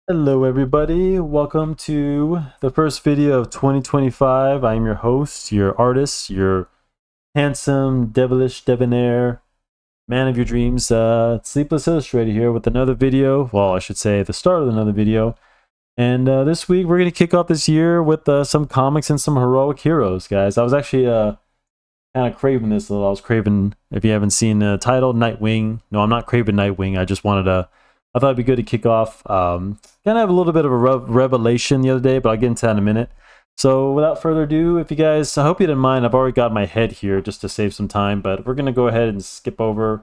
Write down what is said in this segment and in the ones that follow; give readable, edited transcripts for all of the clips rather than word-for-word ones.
Hello everybody, welcome to the first video of 2025. I am your host, your artist, your handsome, devilish, debonair man of your dreams, Sleepless Illustrator here with another video. Well, I should say the start of another video. And this week we're going to kick off this year with some comics and some heroic heroes, guys. I was actually kind of craving this a little. I was craving, if you haven't seen the title, Nightwing. No, I'm not craving Nightwing. I just wanted to, I thought it'd be good to kick off. Kind of have a little bit of a revelation the other day, but I'll get into that in a minute. So without further ado, if you guys, I hope you didn't mind, I've already got my head here just to save some time, but we're going to go ahead and skip over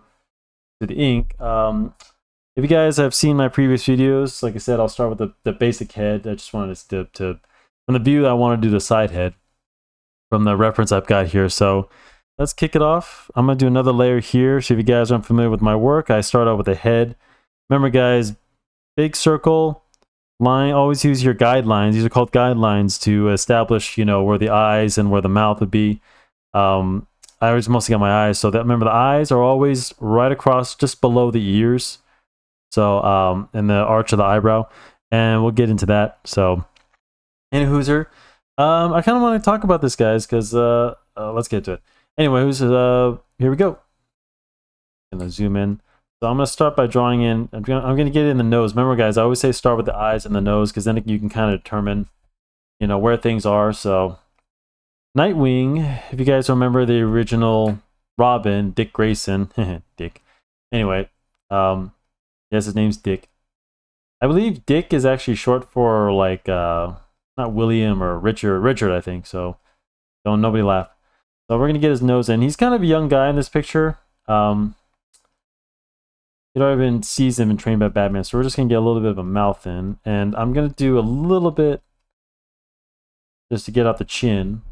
to the ink. If you guys have seen my previous videos, like I said, I'll start with the basic head. I just wanted to from the view, I want to do the side head from the reference I've got here. So let's kick it off. I'm going to do another layer here. So if you guys aren't familiar with my work, I start out with a head. Remember guys, big circle, line, always use your guidelines. These are called guidelines to establish, you know, where the eyes and where the mouth would be. I always mostly got my eyes. So that, remember the eyes are always right across, just below the ears. So, in the arch of the eyebrow. And we'll get into that. So, any hooser. I kind of want to talk about this, guys, because let's get to it. Anyway, here we go. I'm gonna zoom in. So I'm gonna start by drawing in. I'm gonna get it in the nose. Remember, guys, I always say start with the eyes and the nose, because then you can kind of determine, you know, where things are. So, Nightwing. If you guys remember the original Robin, Dick Grayson, Dick. Anyway, yes, his name's Dick. I believe Dick is actually short for like not William or Richard. Richard, I think. So don't nobody laugh. So we're gonna get his nose in. He's kind of a young guy in this picture. You don't even seasoned and trained by Batman, so we're just gonna get a little bit of a mouth in, and I'm gonna do a little bit just to get out the chin.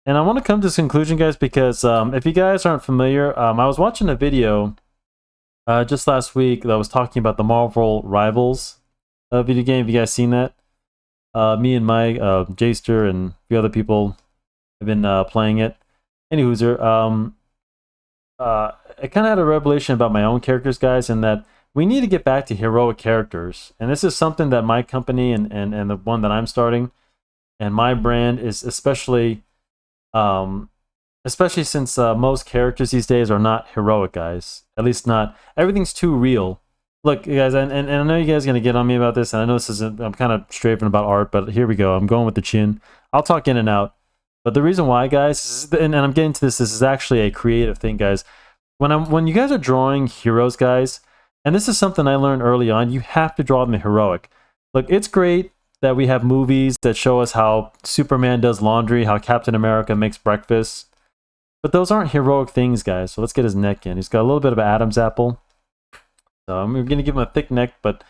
And I want to come to this conclusion, guys, because if you guys aren't familiar, I was watching a video just last week that was talking about the Marvel Rivals video game. Have you guys seen that? Me and Mike, Jayyster, and a few other people have been playing it. Anywho, I kind of had a revelation about my own characters, guys, and that we need to get back to heroic characters. And this is something that my company and the one that I'm starting and my brand is especially since most characters these days are not heroic, guys. At least not. Everything's too real. Look, guys, and I know you guys are going to get on me about this, and I know this isn't, I'm kind of strafing about art, but here we go. I'm going with the chin. I'll talk in and out. But the reason why, guys, is, and I'm getting to this is actually a creative thing, guys. When you guys are drawing heroes, guys, and this is something I learned early on, you have to draw them heroic. Look, it's great that we have movies that show us how Superman does laundry, how Captain America makes breakfast, but those aren't heroic things, guys. So let's get his neck in. He's got a little bit of an Adam's apple. So I'm going to give him a thick neck, but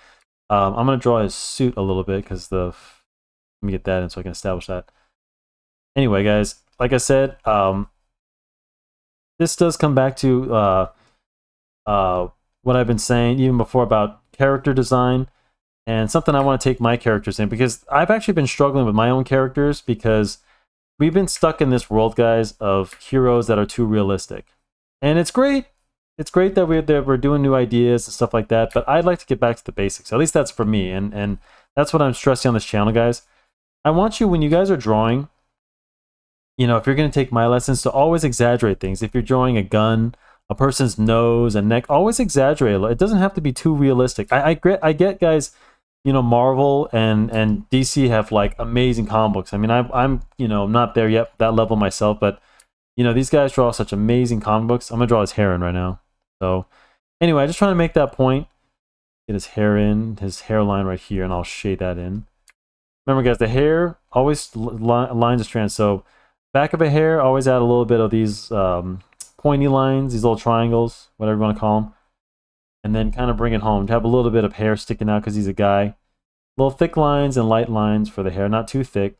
I'm going to draw his suit a little bit because let me get that in so I can establish that. Anyway, guys, like I said, this does come back to what I've been saying even before about character design and something I want to take my characters in, because I've actually been struggling with my own characters because we've been stuck in this world, guys, of heroes that are too realistic. And it's great. It's great that we're doing new ideas and stuff like that, but I'd like to get back to the basics. At least that's for me, and that's what I'm stressing on this channel, guys. I want you, when you guys are drawing, you know, if you're going to take my lessons, to always exaggerate things. If you're drawing a gun, a person's nose and neck, always exaggerate. It doesn't have to be too realistic. I get, guys, you know, Marvel and DC have like amazing comic books. I mean, I'm you know, not there yet, that level myself, but you know, these guys draw such amazing comic books. I'm gonna draw his hair in right now. So anyway, I just trying to make that point. Get his hair in, his hairline right here, and I'll shade that in. Remember, guys, the hair always lines a strand. So back of a hair, always add a little bit of these pointy lines, these little triangles, whatever you want to call them. And then kind of bring it home to have a little bit of hair sticking out because he's a guy. Little thick lines and light lines for the hair, not too thick.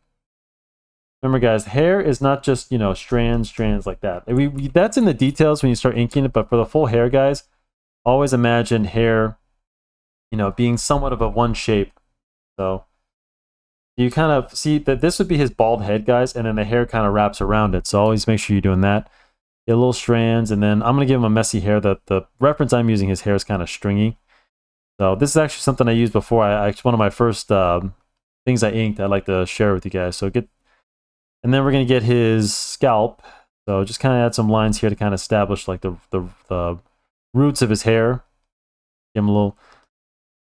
Remember, guys, hair is not just, you know, strands like that. That's in the details when you start inking it, but for the full hair, guys, always imagine hair, you know, being somewhat of a one shape. So you kind of see that this would be his bald head, guys, and then the hair kind of wraps around it. So always make sure you're doing that. Get little strands, and then I'm going to give him a messy hair. The reference I'm using, his hair is kind of stringy. So this is actually something I used before. It's one of my first things I inked. I'd like to share with you guys. So and then we're gonna get his scalp. So just kind of add some lines here to kind of establish like the roots of his hair. Give him a little.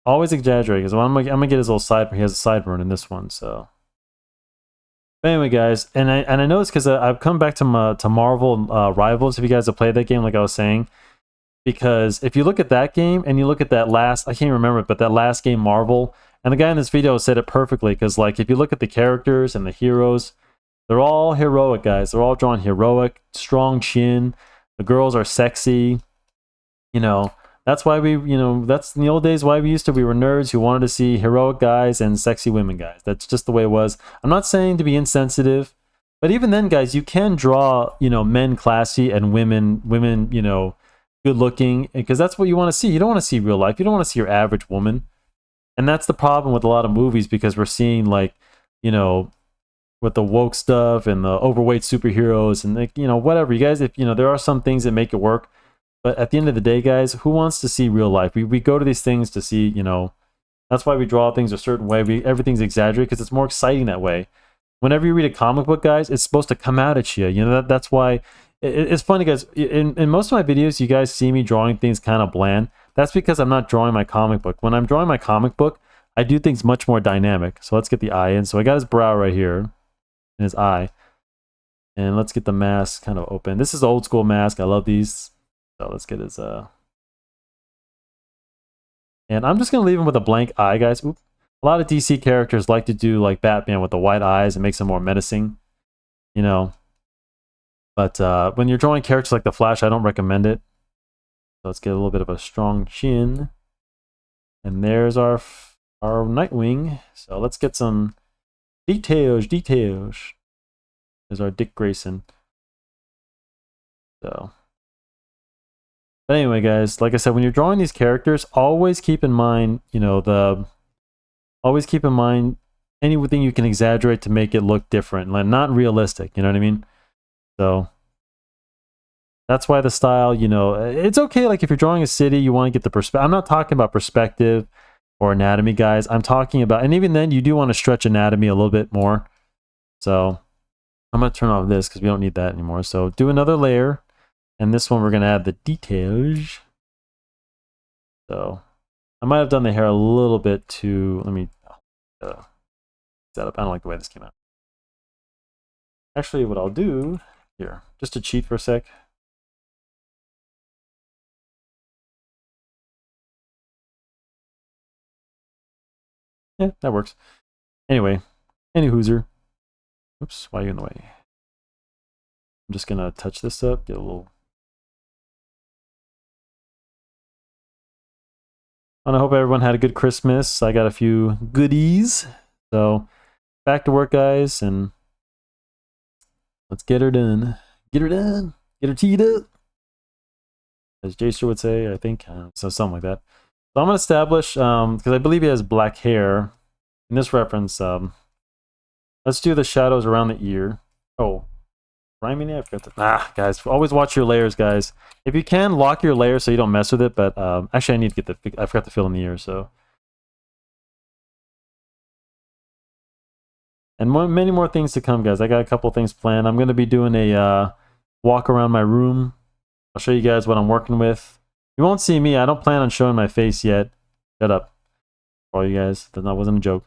Always exaggerate because I'm gonna get his little sideburn. He has a sideburn in this one. So. But anyway, guys, and I know this because I've come back to Marvel Rivals. If you guys have played that game, like I was saying. Because if you look at that game and you look at that last, I can't remember it, but that last game, Marvel, and the guy in this video said it perfectly, because like if you look at the characters and the heroes, they're all heroic, guys. They're all drawn heroic, strong chin. The girls are sexy. You know, that's why that's in the old days why we were nerds who wanted to see heroic guys and sexy women, guys. That's just the way it was. I'm not saying to be insensitive, but even then, guys, you can draw, men classy and women, good looking, because that's what you want to see. You don't want to see real life. You don't want to see your average woman. And that's the problem with a lot of movies, because we're seeing like, with the woke stuff and the overweight superheroes and like, whatever. You guys, if there are some things that make it work, but at the end of the day, guys, who wants to see real life? We go to these things to see, that's why we draw things a certain way. Everything's exaggerated because it's more exciting that way. Whenever you read a comic book, guys, it's supposed to come out at you. That's why. It's funny, guys. In most of my videos, you guys see me drawing things kind of bland. That's because I'm not drawing my comic book. When I'm drawing my comic book, I do things much more dynamic. So let's get the eye in. So I got his brow right here, and his eye. And let's get the mask kind of open. This is an old school mask. I love these. So let's get his... And I'm just going to leave him with a blank eye, guys. Oop. A lot of DC characters like to do like Batman with the white eyes. It makes them more menacing, But when you're drawing characters like the Flash, I don't recommend it. So let's get a little bit of a strong chin. And there's our Nightwing. So let's get some details. There's our Dick Grayson. So. But anyway, guys, like I said, when you're drawing these characters, always keep in mind, always keep in mind anything you can exaggerate to make it look different, like not realistic. You know what I mean? So that's why the style, it's okay. Like if you're drawing a city, you want to get the perspective. I'm not talking about perspective or anatomy, guys. I'm talking about, and even then you do want to stretch anatomy a little bit more. So I'm going to turn off this because we don't need that anymore. So do another layer. And this one, we're going to add the details. So I might have done the hair a little bit too. Let me set up. I don't like the way this came out. Actually, what I'll do here, just to cheat for a sec. Yeah, that works. Anyway, any hooser. Oops, why are you in the way? I'm just going to touch this up, get a little... And I hope everyone had a good Christmas. I got a few goodies. So, back to work, guys, and let's get her done. Get her done. Get her teed up. As Jayyster would say, I think. So, something like that. So, I'm going to establish, because I believe he has black hair. In this reference, let's do the shadows around the ear. Oh, rhyming it? I forgot to... guys, always watch your layers, guys. If you can, lock your layers so you don't mess with it, but actually I need to get I forgot to fill in the ear, so... And many more things to come, guys. I got a couple things planned. I'm going to be doing a walk around my room. I'll show you guys what I'm working with. You won't see me. I don't plan on showing my face yet. Shut up. For all you guys. That wasn't a joke.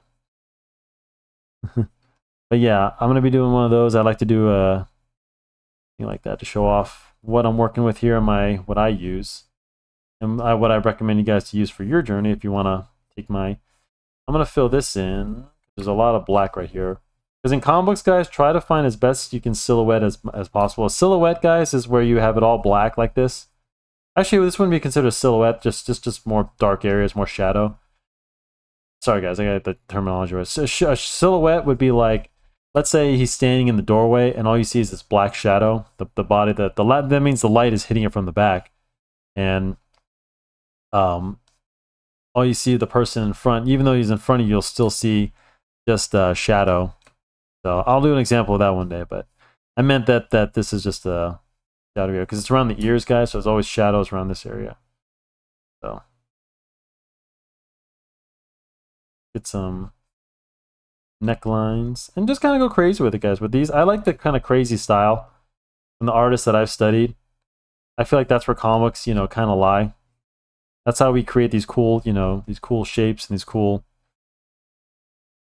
But yeah, I'm going to be doing one of those. I like to do a thing like that to show off what I'm working with here and what I use. And what I recommend you guys to use for your journey if you want to take I'm going to fill this in. There's a lot of black right here. Because in comic books, guys, try to find as best you can silhouette as possible. A silhouette, guys, is where you have it all black like this. Actually, this wouldn't be considered a silhouette, just more dark areas, more shadow. Sorry, guys, I got the terminology right. So a silhouette would be like, let's say he's standing in the doorway and all you see is this black shadow. The body, that means the light is hitting it from the back. And all you see the person in front, even though he's in front of you, you'll still see just shadow. So I'll do an example of that one day, but I meant that this is just a shadow area because it's around the ears, guys, so there's always shadows around this area. So Get some necklines and just kind of go crazy with it, guys. With these, I like the kind of crazy style from the artists that I've studied. I feel like that's where comics, you know, kind of lie. That's how we create these cool, you know, these cool shapes and these cool,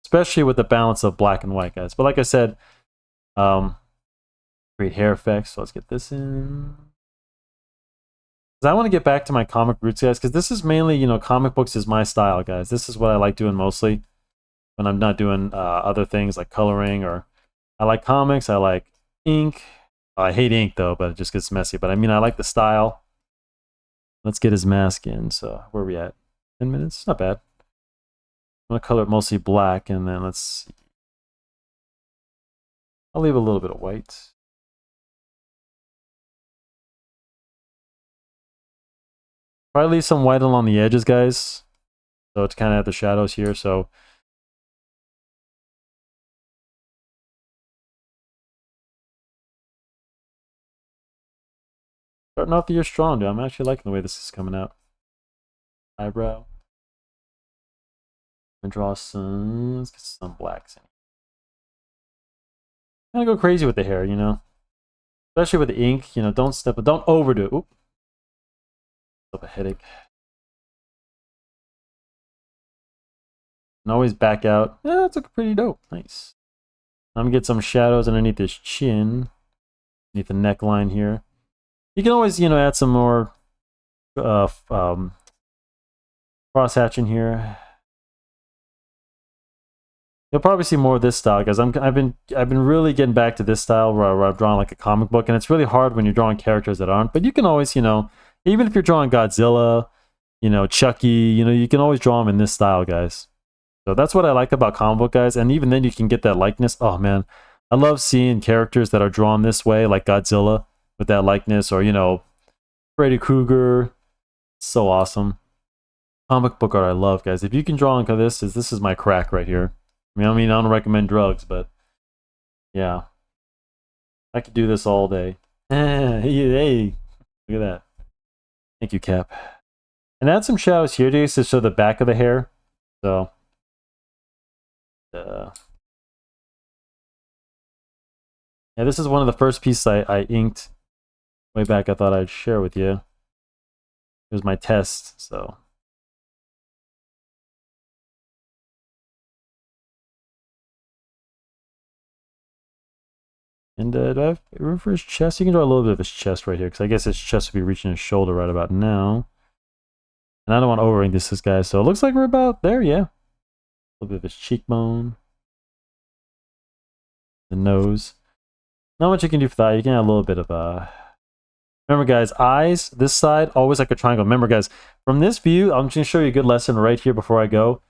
especially with the balance of black and white, guys. But like I said, create hair effects. So let's get this in. I want to get back to my comic roots, guys, because this is mainly, you know, comic books is my style, guys. This is what I like doing mostly when I'm not doing other things like coloring, or I like comics, I like ink. I hate ink though, but it just gets messy. But I mean, I like the style. Let's get his mask in. So where are we at? 10 minutes? Not bad. I'm going to color it mostly black, and then let's see. I'll leave a little bit of white. Probably leave some white along the edges, guys. So it's kind of at the shadows here, so. Starting off the year strong, dude. I'm actually liking the way this is coming out. Eyebrow. And draw some, let's get some blacks in. Kind of go crazy with the hair, you know. Especially with the ink, you know, don't overdo it. Oop. Up a headache. And always back out. Yeah, that's looking pretty dope. Nice. I'm gonna get some shadows underneath his chin. Underneath the neckline here. You can always, you know, add some more cross hatching here. You'll probably see more of this style, guys. I've been really getting back to this style where I've drawn like a comic book, and it's really hard when you're drawing characters that aren't. But you can always, you know, even if you're drawing Godzilla, you know, Chucky, you know, you can always draw them in this style, guys. So that's what I like about comic book, guys. And even then, you can get that likeness. Oh man, I love seeing characters that are drawn this way, like Godzilla, with that likeness, or you know, Freddy Krueger. So awesome. Comic book art I love, guys. If you can draw like this is my crack right here. I mean, I don't recommend drugs, but yeah, I could do this all day. Hey, look at that. Thank you, Cap. And add some shadows here, just to show the back of the hair. So, yeah, this is one of the first pieces I inked way back. I thought I'd share with you. It was my test, so. And do I have room for his chest? You can draw a little bit of his chest right here, because I guess his chest would be reaching his shoulder right about now. And I don't want to over-ink this guy, so it looks like we're about there, yeah. A little bit of his cheekbone. The nose. Not much you can do for that. You can add a little bit of remember, guys, eyes, this side, always like a triangle. Remember, guys, from this view, I'm just going to show you a good lesson right here before I go.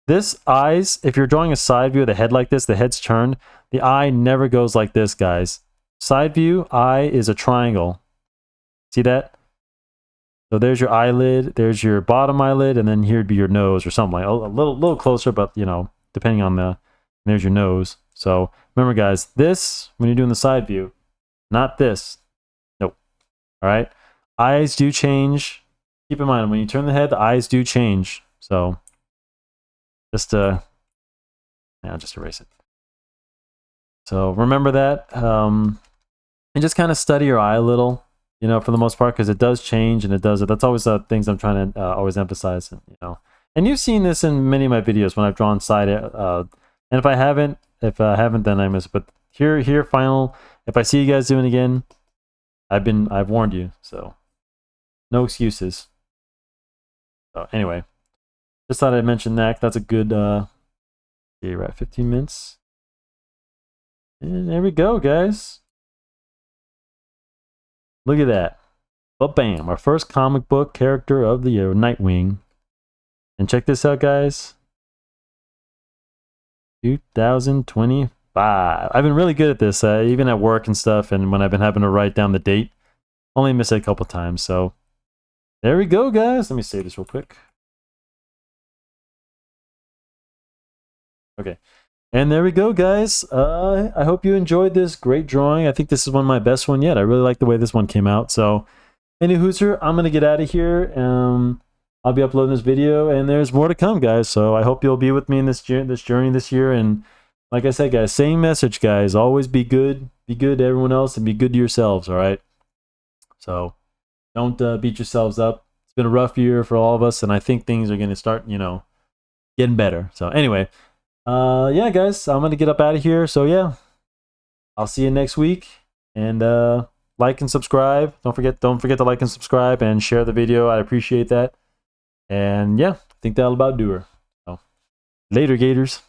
This eyes, if you're drawing a side view of the head like this, the head's turned, the eye never goes like this, guys. Side view, eye is a triangle. See that? So there's your eyelid, there's your bottom eyelid, and then here'd be your nose or something like a little closer, but you know, depending on the, there's your nose. So remember, guys, this, when you're doing the side view, not this. Nope. All right. Eyes do change. Keep in mind, when you turn the head, the eyes do change. So just just erase it. So remember that, and just kind of study your eye a little, you know, for the most part, because it does change, and it does it. That's always the things I'm trying to always emphasize, you know. And you've seen this in many of my videos when I've drawn side. And if I haven't, then I miss it. But here, final. If I see you guys doing it again, I've warned you. So no excuses. So anyway, just thought I'd mention that. That's a good. Yeah, we're at 15 minutes. And there we go, guys. Look at that. But bam, our first comic book character of the year, Nightwing. And check this out, guys. 2025. I've been really good at this, even at work and stuff, and when I've been having to write down the date. Only missed it a couple times, so there we go, guys. Let me save this real quick. Okay. And there we go, guys. I hope you enjoyed this great drawing. I think this is one of my best one yet. I really like the way this one came out. So, any hooser, I'm going to get out of here. I'll be uploading this video, and there's more to come, guys. So I hope you'll be with me in this journey this year. And like I said, guys, same message, guys. Always be good to everyone else, and be good to yourselves. All right. So don't beat yourselves up. It's been a rough year for all of us, and I think things are going to start, getting better. So anyway, yeah, guys, I'm going to get up out of here. So yeah, I'll see you next week, and like and subscribe. Don't forget to like and subscribe and share the video. I appreciate that. And yeah, I think that'll about do her. So later, Gators.